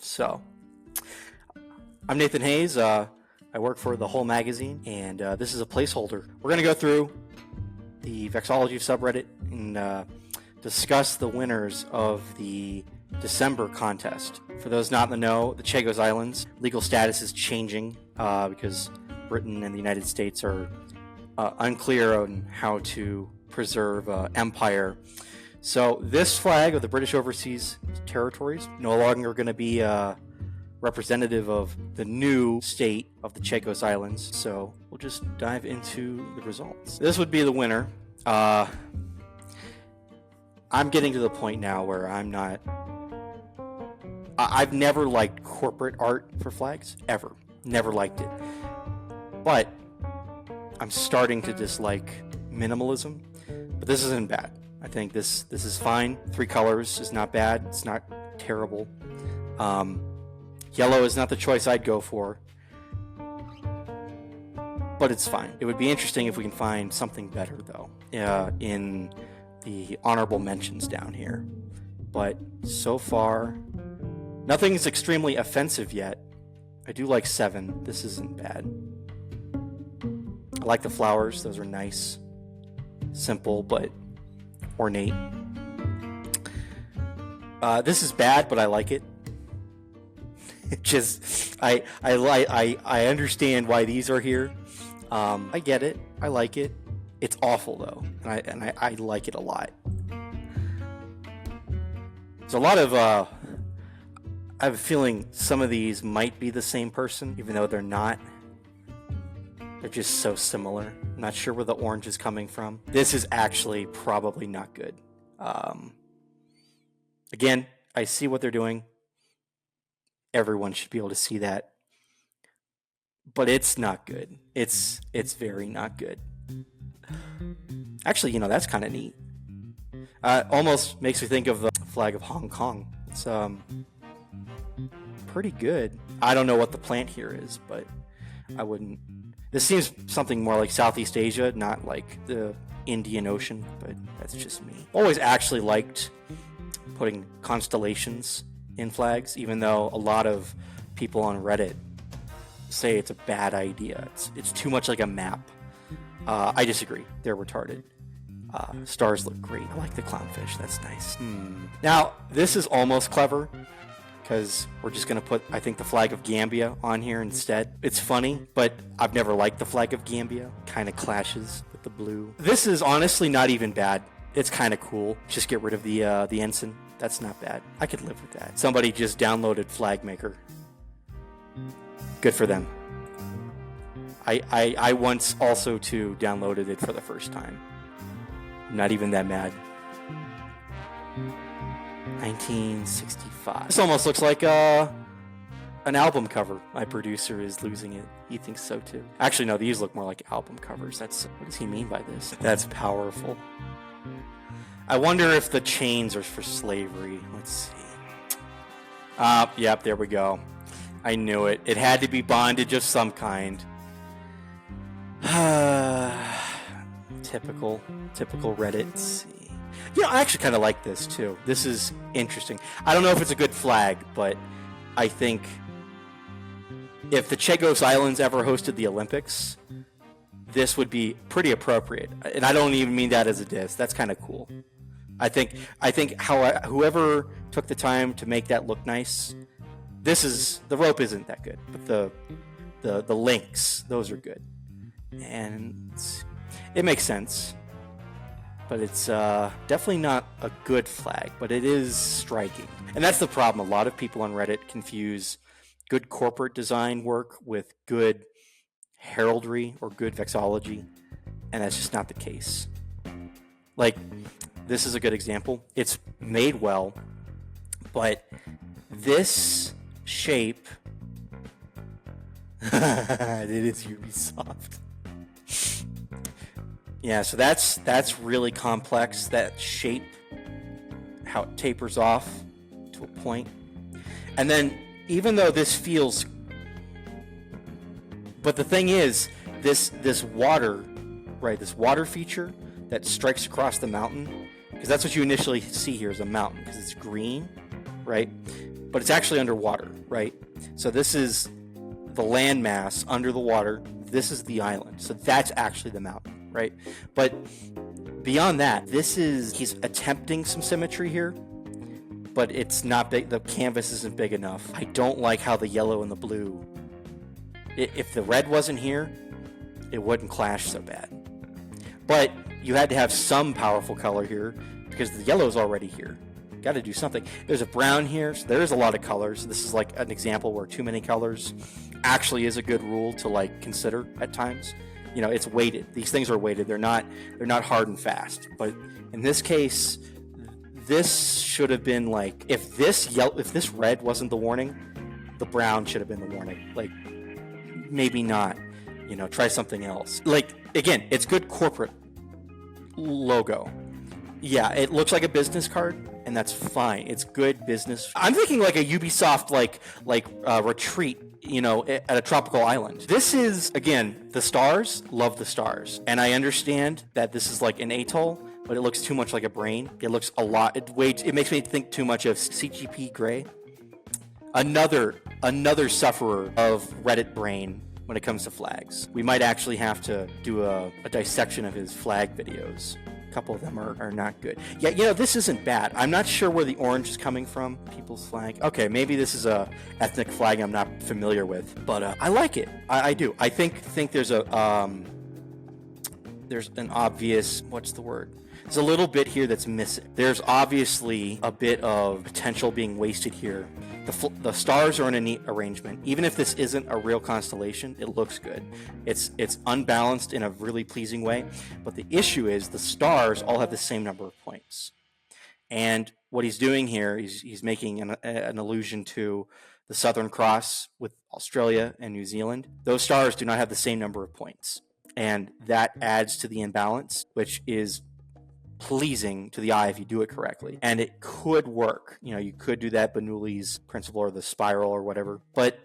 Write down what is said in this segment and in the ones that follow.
So, I'm Nathan Hayes. I work for The Whole Magazine, and this is a placeholder. We're going to go through the vexology subreddit and discuss the winners of the December contest. For those not in the know, the Chagos Islands legal status is changing because Britain and the United States are unclear on how to preserve empire. So this flag of the British Overseas Territories no longer going to be representative of the new state of the Chagos Islands. So we'll just dive into the results. This would be the winner. I'm getting to the point now where I've never liked corporate art for flags, ever. Never liked it. But I'm starting to dislike minimalism. But this isn't bad. I think this is fine. 3 colors is not bad. It's not terrible. Yellow is not the choice I'd go for, but it's fine. It would be interesting if we can find something better, though, in the honorable mentions down here. But so far, nothing's extremely offensive yet. I do like 7. This isn't bad. I like the flowers. Those are nice. Simple, but ornate. This is bad, but I like it. Just I understand why these are here. I get it. I like it. It's awful though, and I like it a lot. There's a lot of I have a feeling some of these might be the same person, even though they're not. They're just so similar. I'm not sure where the orange is coming from. This is actually probably not good. Again, I see what they're doing. Everyone should be able to see that. But it's not good. It's very not good. Actually, that's kind of neat. Almost makes me think of the flag of Hong Kong. It's pretty good. I don't know what the plant here is, but I wouldn't. This seems something more like Southeast Asia, not like the Indian Ocean, but that's just me. Always actually liked putting constellations in flags, even though a lot of people on Reddit say it's a bad idea. It's too much like a map. I disagree. They're retarded. Stars look great. I like the clownfish. That's nice. Now, this is almost clever because we're just going to put, I think, the flag of Gambia on here instead. It's funny, but I've never liked the flag of Gambia. Kind of clashes with the blue. This is honestly not even bad. It's kind of cool. Just get rid of the ensign. That's not bad. I could live with that. Somebody just downloaded Flag Maker. Good for them. I once also too downloaded it for the first time. Not even that mad. 1965. This almost looks like an album cover. My producer is losing it. He thinks so too. Actually, no, these look more like album covers. What does he mean by this? That's powerful. I wonder if the chains are for slavery. Let's see. Yep, there we go. I knew it. It had to be bondage of some kind. Typical Reddit. Let's see. I actually kind of like this too. This is interesting. I don't know if it's a good flag, but I think if the Chagos Islands ever hosted the Olympics, this would be pretty appropriate. And I don't even mean that as a diss. That's kind of cool. I think whoever took the time to make that look nice, the rope isn't that good, but the links, those are good. And it makes sense. But it's definitely not a good flag, but it is striking. And that's the problem. A lot of people on Reddit confuse good corporate design work with good heraldry or good vexology, and that's just not the case. Like, this is a good example. It's made well, but this shape it is Ubisoft. Yeah, so that's really complex. That shape, how it tapers off to a point. And then, even though this feels... But the thing is, this water, right, this water feature that strikes across the mountain, because that's what you initially see here is a mountain, because it's green. right? But it's actually underwater, right? So this is the landmass under the water. This is the island. So that's actually the mountain, right? But beyond that, he's attempting some symmetry here, but it's not big. The canvas isn't big enough. I don't like how the yellow and the blue, if the red wasn't here, it wouldn't clash so bad. But you had to have some powerful color here because the yellow is already here. Got to do something. There's a brown here, so there's a lot of colors. This is like an example where too many colors actually is a good rule to like consider at times. You know, it's weighted. These things are weighted. They're not hard and fast. But in this case, this should have been like, if this red wasn't the warning, the brown should have been the warning. Like, maybe not. You know, try something else. Like, again, it's good corporate logo. Yeah, it looks like a business card, and that's fine. It's good business. I'm thinking like a Ubisoft like retreat, you know, at a tropical island. This is, again, the stars. Love the stars, and I understand that this is like an atoll, but it looks too much like a brain. It looks a lot. It makes me think too much of CGP Grey. Another sufferer of Reddit brain when it comes to flags. We might actually have to do a dissection of his flag videos. A couple of them are not good. Yeah, you know, this isn't bad. I'm not sure where the orange is coming from. People's flag. Okay, maybe this is a ethnic flag I'm not familiar with, but I like it. I do. I think there's an obvious, what's the word? There's a little bit here that's missing. There's obviously a bit of potential being wasted here. The stars are in a neat arrangement. Even if this isn't a real constellation, it looks good. It's unbalanced in a really pleasing way. But the issue is the stars all have the same number of points. And what he's doing here, he's making an allusion to the Southern Cross with Australia and New Zealand. Those stars do not have the same number of points. And that adds to the imbalance, which is pleasing to the eye if you do it correctly. And it could work. You know, you could do that Bernoulli's principle or the spiral or whatever. But,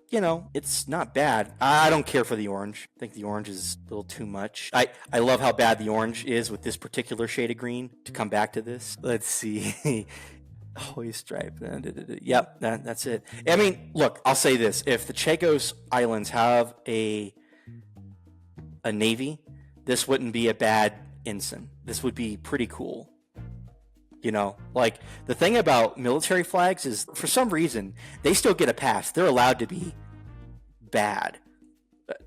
you know, it's not bad. I don't care for the orange. I think the orange is a little too much. I love how bad the orange is with this particular shade of green. To come back to this, let's see. Hoist stripe. Yep, that's it. I mean, look, I'll say this. If the Chagos Islands have a navy, this wouldn't be a bad ensign. This would be pretty cool. You know, like, the thing about military flags is, for some reason, they still get a pass. They're allowed to be bad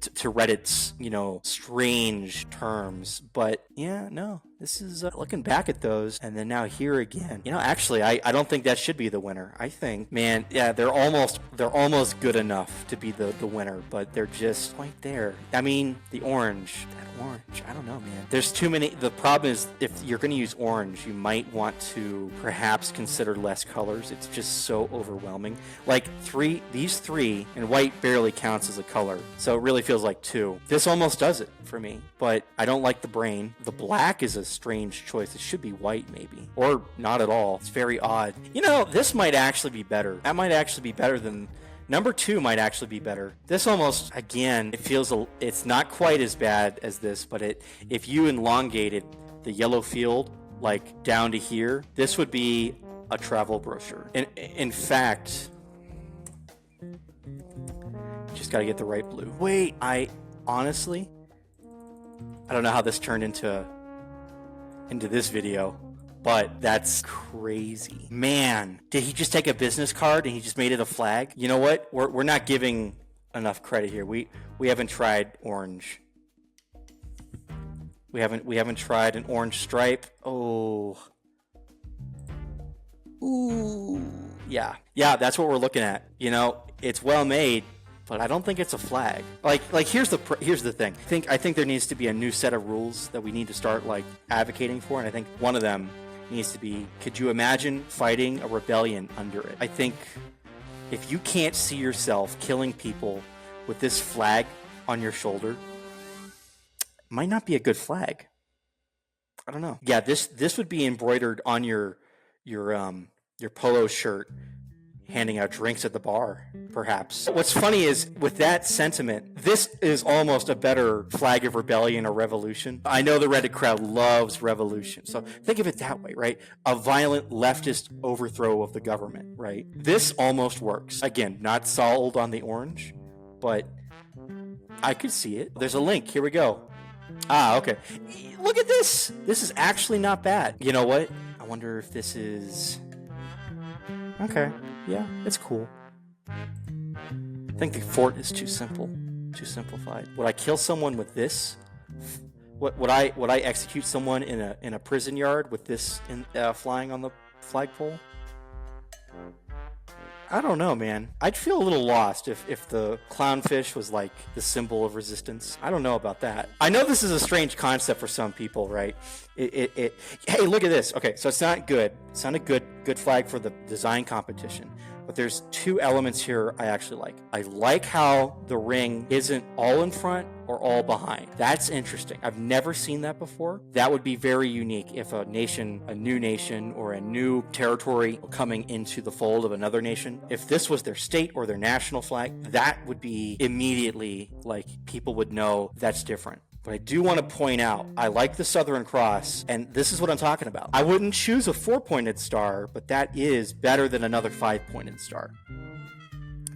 to Reddit's, you know, strange terms. But yeah, no, this is looking back at those, and then now here again. You know, actually, I don't think that should be the winner. I think, man, yeah, they're almost good enough to be the winner, but they're just right there. I mean, the orange, I don't know, man. There's too many. The problem is, if you're going to use orange, you might want to perhaps consider less colors. It's just so overwhelming. Like these three, and white barely counts as a color, so it really feels like two. This almost does it for me, but I don't like the brain. The black is a strange choice. It should be white, maybe, or not at all. It's very odd. You know, this might actually be better. That might actually be better than. Number 2 might actually be better. This almost, again, it's not quite as bad as this, but if you elongated the yellow field like down to here, this would be a travel brochure. In fact, just got to get the right blue. Wait, I honestly, I don't know how this turned into this video. But that's crazy. Man, did he just take a business card and he just made it a flag? You know what? We're not giving enough credit here. We haven't tried orange. We haven't tried an orange stripe. Oh. Ooh. Yeah, that's what we're looking at. You know, it's well made, but I don't think it's a flag. Like here's the thing. I think there needs to be a new set of rules that we need to start like advocating for, and I think one of them needs to be, could you imagine fighting a rebellion under it? I think if you can't see yourself killing people with this flag on your shoulder, it might not be a good flag. I don't know. Yeah, this would be embroidered on your polo shirt handing out drinks at the bar, perhaps. What's funny is, with that sentiment, this is almost a better flag of rebellion or revolution. I know the Reddit crowd loves revolution, so think of it that way, right? A violent leftist overthrow of the government, right? This almost works. Again, not sold on the orange, but I could see it. There's a link. Here we go. Okay. Look at this. This is actually not bad. You know what? I wonder if this is... Okay. Yeah, it's cool. I think the fort is too simple. Too simplified. Would I kill someone with this? Would I execute someone in a prison yard with this flying on the flagpole? I don't know, man. I'd feel a little lost if the clownfish was like the symbol of resistance. I don't know about that. I know this is a strange concept for some people, right? Hey, look at this. Okay, so it's not good. It's not a good flag for the design competition. But there's two elements here I actually like. I like how the ring isn't all in front or all behind. That's interesting. I've never seen that before. That would be very unique if a new nation, or a new territory coming into the fold of another nation, if this was their state or their national flag, that would be immediately, like, people would know that's different. But I do want to point out, I like the Southern Cross, and this is what I'm talking about. I wouldn't choose a 4-pointed star, but that is better than another 5-pointed star.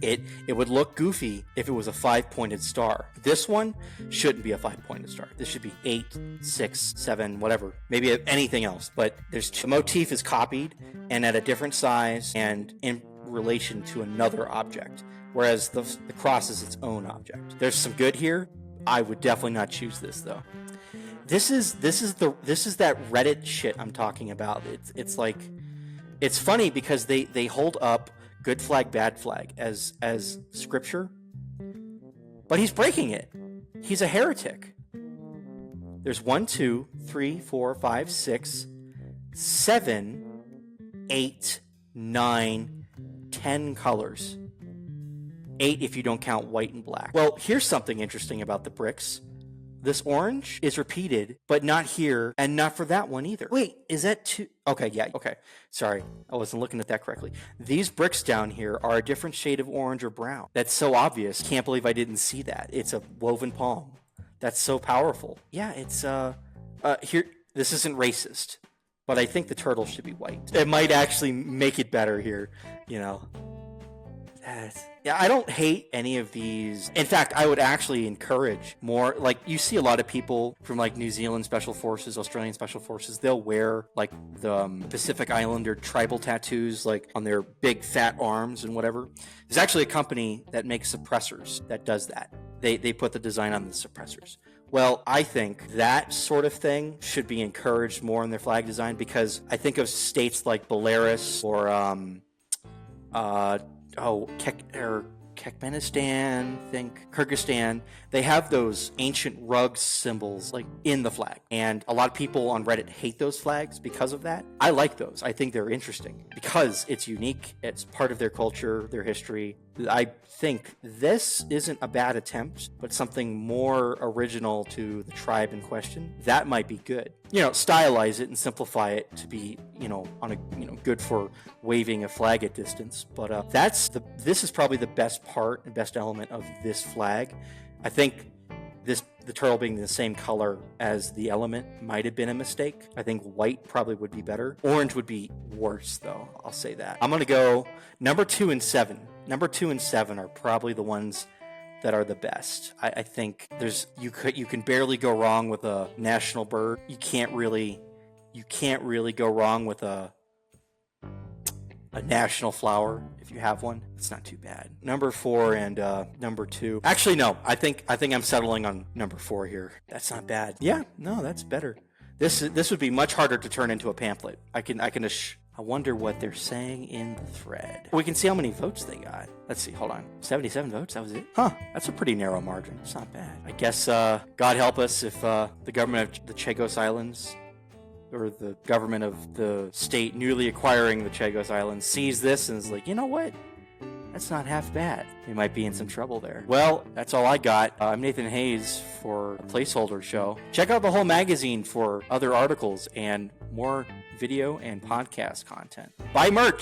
It would look goofy if it was a 5-pointed star. This one shouldn't be a 5-pointed star. This should be 8, 6, 7, whatever. Maybe anything else. But the motif is copied and at a different size and in relation to another object, whereas the cross is its own object. There's some good here. I would definitely not choose this though. This is that Reddit shit I'm talking about. It's like, it's funny because they hold up good flag, bad flag as scripture, but he's breaking it. He's a heretic. There's 1, 2, 3, 4, 5, 6, 7, 8, 9, 10 colors. 8 if you don't count white and black. Well, here's something interesting about the bricks. This orange is repeated, but not here, and not for that one either. Wait, is that two? Okay, yeah, okay. Sorry, I wasn't looking at that correctly. These bricks down here are a different shade of orange or brown. That's so obvious. Can't believe I didn't see that. It's a woven palm. That's so powerful. Yeah, it's, here, this isn't racist, but I think the turtle should be white. It might actually make it better here, you know. Yeah, I don't hate any of these. In fact, I would actually encourage more. Like, you see a lot of people from like New Zealand Special Forces, Australian Special Forces, they'll wear like the Pacific Islander tribal tattoos, like on their big fat arms and whatever. There's actually a company that makes suppressors that does that. They put the design on the suppressors. Well, I think that sort of thing should be encouraged more in their flag design, because I think of states like Belarus or Turkmenistan, Kyrgyzstan. They have those ancient rug symbols like in the flag, and a lot of people on Reddit hate those flags because of that. I like those. I think they're interesting because it's unique. It's part of their culture, their history. I think this isn't a bad attempt, but something more original to the tribe in question. That might be good. You know, stylize it and simplify it to be, good for waving a flag at distance. But this is probably the best part and best element of this flag. I think the turtle being the same color as the element might have been a mistake. I think white probably would be better. Orange would be worse, though. I'll say that. I'm gonna go number 2 and 7. Number 2 and 7 are probably the ones that are the best. I think you can barely go wrong with a national bird. You can't really go wrong with a national flower if you have one. It's not too bad. Number 4 and number 2. Actually, no. I think I'm settling on number 4 here. That's not bad. Yeah, no, that's better. This would be much harder to turn into a pamphlet. I wonder what they're saying in the thread. We can see how many votes they got. Let's see, hold on. 77 votes, that was it? Huh, that's a pretty narrow margin. It's not bad. I guess, God help us if the government of the Chagos Islands, or the government of the state newly acquiring the Chagos Islands, sees this and is like, you know what? That's not half bad. We might be in some trouble there. Well, that's all I got. I'm Nathan Hayes for a placeholder show. Check out the whole magazine for other articles and more video and podcast content. Buy merch!